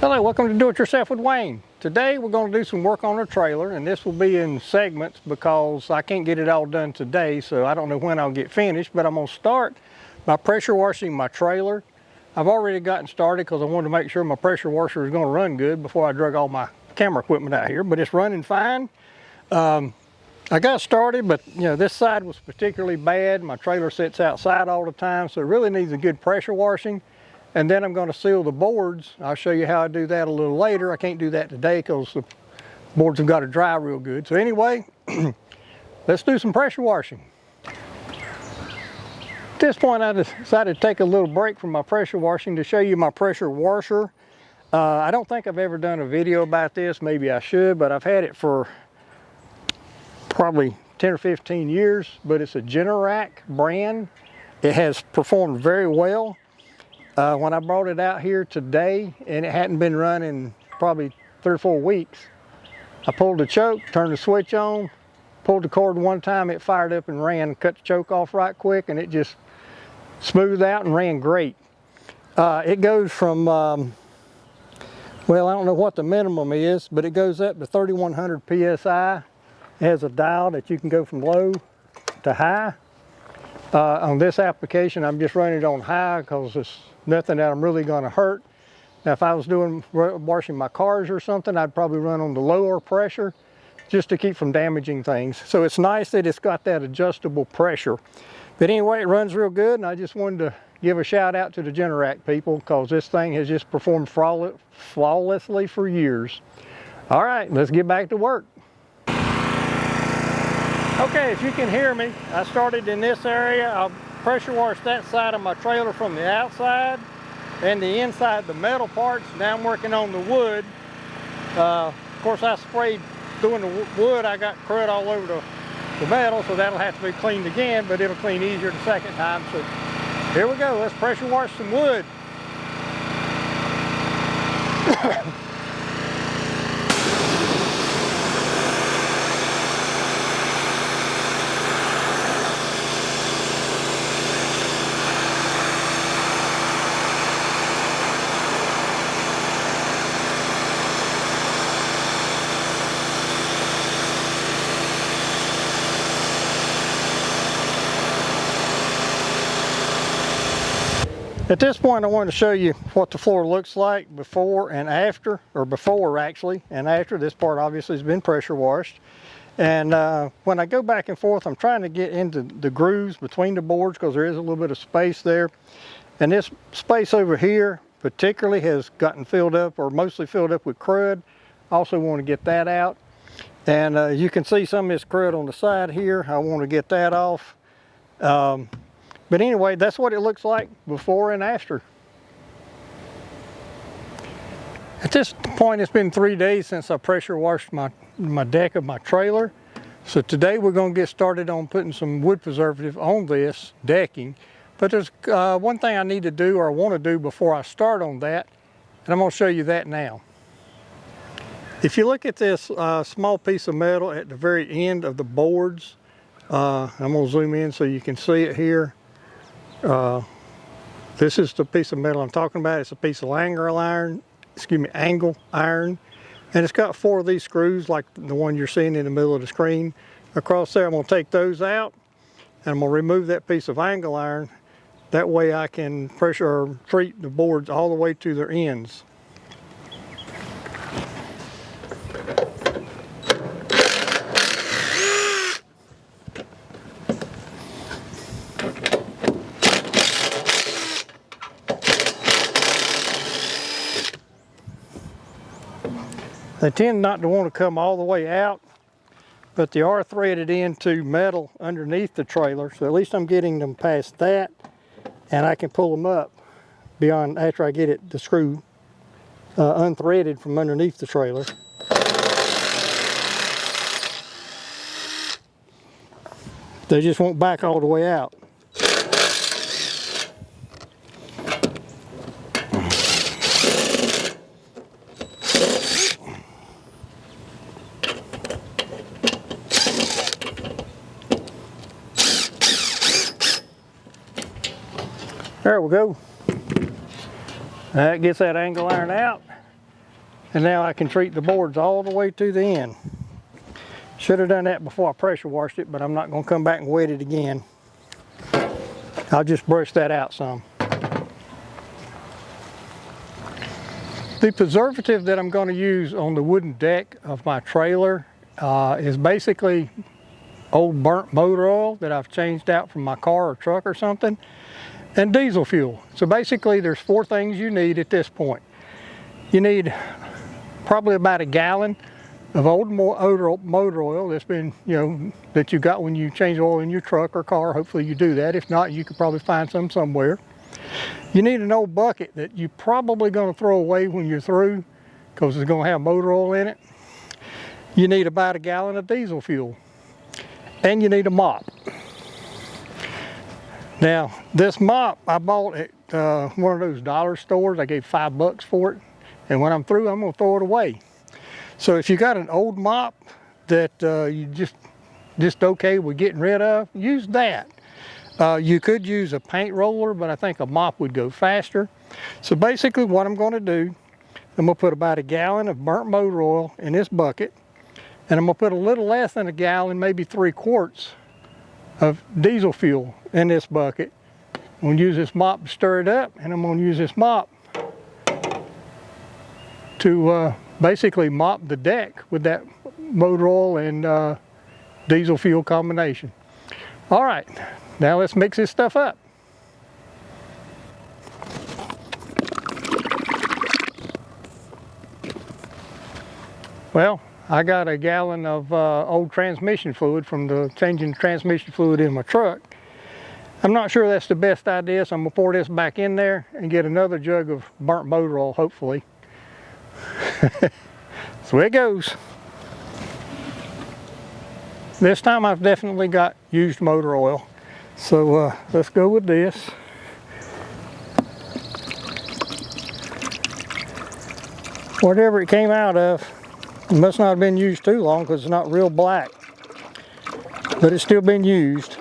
Hello, welcome to Do It Yourself with Wayne. Today we're going to do some work on our trailer, and this will be in segments because I can't get it all done today, so I don't know when I'll get finished, but I'm going to start by pressure washing my trailer. I've already gotten started because I wanted to make sure my pressure washer is going to run good before I drug all my camera equipment out here, but it's running fine. I got started, but this side was particularly bad. My trailer sits outside all the time, so it really needs a good pressure washing. And then I'm going to seal the boards. I'll show you how I do that a little later. I can't do that today because the boards have got to dry real good. So anyway, let's do some pressure washing. At this point, I decided to take a little break from my pressure washing to show you my pressure washer. I don't think I've ever done a video about this. Maybe I should, but I've had it for probably 10 or 15 years, but it's a Generac brand. It has performed very well. When I brought it out here today and it hadn't been running probably 3 or 4 weeks, I pulled the choke, turned the switch on, pulled the cord one time, it fired up and ran, cut the choke off right quick, and it just smoothed out and ran great. It goes from, well, I don't know what the minimum is, but it goes up to 3100 PSI. It has a dial that you can go from low to high. On this application, I'm just running it on high because it's nothing that I'm really going to hurt. Now, if I was washing my cars or something, I'd probably run on the lower pressure just to keep from damaging things. So it's nice that it's got that adjustable pressure. But anyway, it runs real good, and I just wanted to give a shout out to the Generac people because this thing has just performed flawlessly for years. All right, let's get back to work. Okay, if you can hear me, I started in this area. I'll pressure wash that side of my trailer from the outside and the inside, the metal parts. Now I'm working on the wood. Of course, I sprayed doing the wood. I got crud all over the metal, so that'll have to be cleaned again, but it'll clean easier the second time. So here we go. Let's pressure wash some wood. At this point, I wanted to show you what the floor looks like before and after, or before actually, and after. This part obviously has been pressure washed. And when I go back and forth, I'm trying to get into the grooves between the boards because there is a little bit of space there. And this space over here particularly has gotten filled up, or mostly filled up with crud. Also want to get that out. And you can see some of this crud on the side here. I want to get that off. But anyway, that's what it looks like before and after. At this point, it's been 3 days since I pressure washed my deck of my trailer. So today we're going to get started on putting some wood preservative on this decking. But there's one thing I need to do, or I want to do before I start on that, and I'm going to show you that now. If you look at this small piece of metal at the very end of the boards, I'm going to zoom in so you can see it here. This is the piece of metal I'm talking about. It's a piece of angle iron, and it's got 4 of these screws like the one you're seeing in the middle of the screen. Across there, I'm going to take those out, and I'm going to remove that piece of angle iron. That way I can pressure or treat the boards all the way to their ends. They tend not to want to come all the way out, but they are threaded into metal underneath the trailer, so at least I'm getting them past that, and I can pull them up beyond after I get the screw unthreaded from underneath the trailer. They just won't back all the way out. There we go. That gets that angle iron out. And now I can treat the boards all the way to the end. Should have done that before I pressure washed it, but I'm not going to come back and wet it again. I'll just brush that out some. The preservative that I'm going to use on the wooden deck of my trailer is basically old burnt motor oil that I've changed out from my car or truck or something, and diesel fuel. So basically there's 4 things you need at this point. You need probably about a gallon of old motor oil that's been, that you got when you change oil in your truck or car. Hopefully you do that. If not, you could probably find some somewhere. You need an old bucket that you're probably going to throw away when you're through because it's going to have motor oil in it. You need about a gallon of diesel fuel. And you need a mop. Now, this mop I bought at one of those dollar stores. I gave $5 for it. And when I'm through, I'm going to throw it away. So if you got an old mop that you just okay with getting rid of, use that. You could use a paint roller, but I think a mop would go faster. So basically what I'm going to do, I'm going to put about a gallon of burnt motor oil in this bucket, and I'm going to put a little less than a gallon, maybe 3 quarts of diesel fuel in this bucket. I'm going to use this mop to stir it up, and I'm going to use this mop to basically mop the deck with that motor oil and diesel fuel combination. All right. Now let's mix this stuff up. Well, I got a gallon of old transmission fluid from changing transmission fluid in my truck. I'm not sure that's the best idea, so I'm gonna pour this back in there and get another jug of burnt motor oil, hopefully. So it goes. This time I've definitely got used motor oil. So let's go with this. Whatever it came out of, it must not have been used too long because it's not real black, but it's still been used.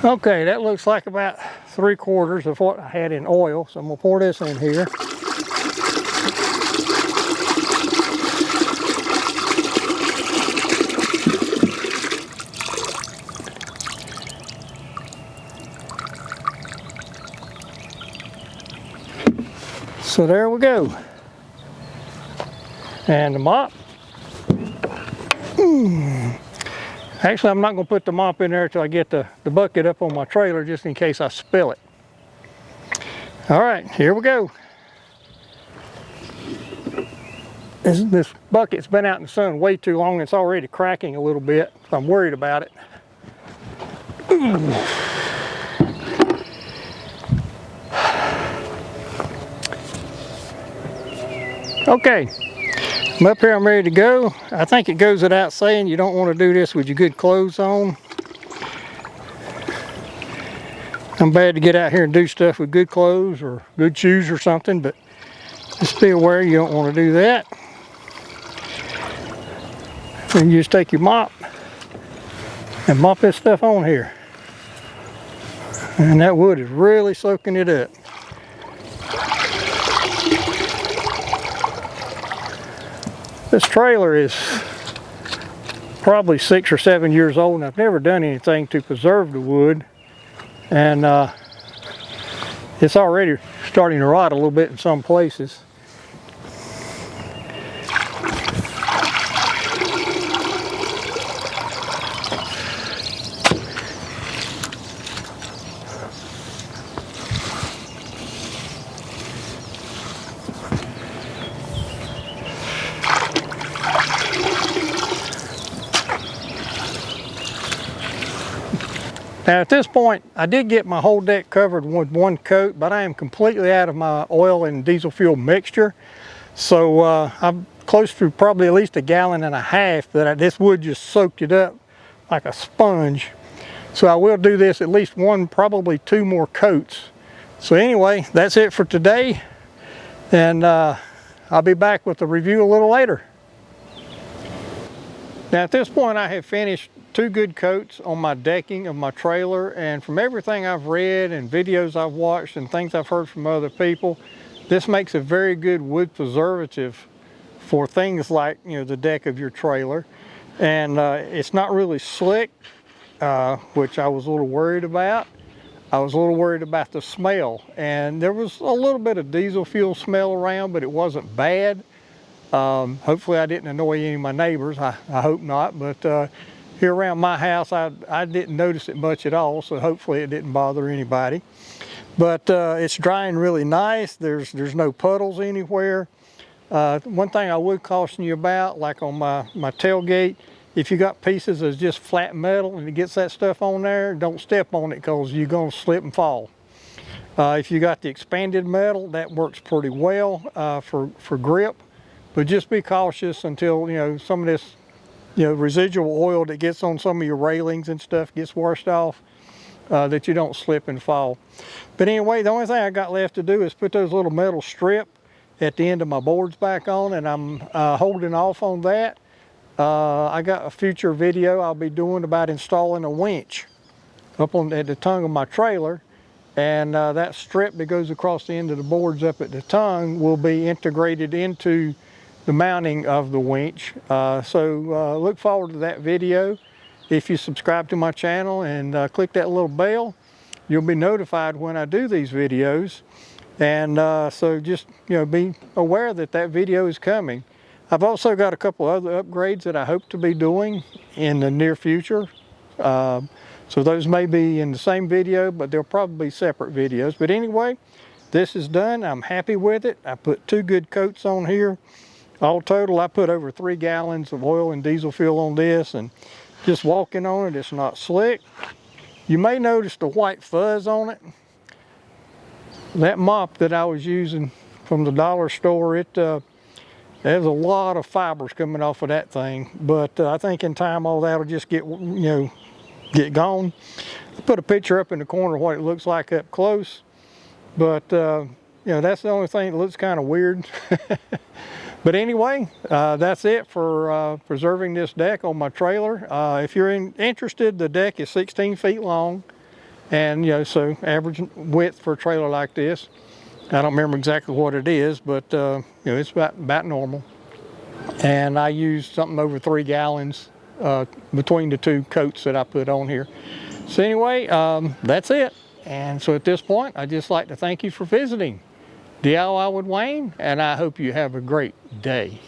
Okay, that looks like about 3/4 of what I had in oil, so I'm going to pour this in here. So there we go. And the mop. Actually, I'm not going to put the mop in there until I get the bucket up on my trailer, just in case I spill it. All right, here we go. This bucket's been out in the sun way too long. It's already cracking a little bit, so I'm worried about it. Okay. I'm up here, I'm ready to go. I think it goes without saying you don't want to do this with your good clothes on. I'm bad to get out here and do stuff with good clothes or good shoes or something, but just be aware you don't want to do that. And you just take your mop and mop this stuff on here. And that wood is really soaking it up. This trailer is probably 6 or 7 years old, and I've never done anything to preserve the wood. And it's already starting to rot a little bit in some places. Now at this point, I did get my whole deck covered with one coat, but I am completely out of my oil and diesel fuel mixture. So I'm close to probably at least 1.5 gallons that this wood just soaked it up like a sponge. So I will do this at least 1, probably 2 more coats. So anyway, that's it for today. And I'll be back with the review a little later. Now at this point I have finished 2 good coats on my decking of my trailer, and from everything I've read and videos I've watched and things I've heard from other people, this makes a very good wood preservative for things like, you know, the deck of your trailer. And it's not really slick, which I was a little worried about. I was a little worried about the smell, and there was a little bit of diesel fuel smell around, but it wasn't bad. Hopefully I didn't annoy any of my neighbors. I hope not, but here around my house I didn't notice it much at all, so hopefully it didn't bother anybody. But it's drying really nice. There's no puddles anywhere. One thing I would caution you about, like on my tailgate, if you got pieces of just flat metal and it gets that stuff on there, don't step on it because you're going to slip and fall. If you got the expanded metal, that works pretty well for grip, but just be cautious until, you know, some of this, you know, residual oil that gets on some of your railings and stuff gets washed off, that you don't slip and fall. But anyway, the only thing I got left to do is put those little metal strip at the end of my boards back on, and I'm holding off on that. I got a future video I'll be doing about installing a winch up at the tongue of my trailer, and that strip that goes across the end of the boards up at the tongue will be integrated into the mounting of the winch. So look forward to that video. If you subscribe to my channel and click that little bell, you'll be notified when I do these videos. And so just, you know, be aware that that video is coming. I've also got a couple other upgrades that I hope to be doing in the near future. So those may be in the same video, but they'll probably be separate videos. But anyway, this is done. I'm happy with it. I put 2 good coats on here. All total, I put over 3 gallons of oil and diesel fuel on this, and just walking on it, it's not slick. You may notice the white fuzz on it. That mop that I was using from the dollar store, there's a lot of fibers coming off of that thing, but I think in time all that'll just get gone. I put a picture up in the corner of what it looks like up close, but you know, that's the only thing that looks kind of weird. But anyway, that's it for preserving this deck on my trailer. If you're interested, the deck is 16 feet long, and, you know, so average width for a trailer like this. I don't remember exactly what it is, but you know, it's about normal. And I used something over 3 gallons between the 2 coats that I put on here. So anyway, that's it. And so at this point, I'd just like to thank you for visiting DIY with Wayne, and I hope you have a great day.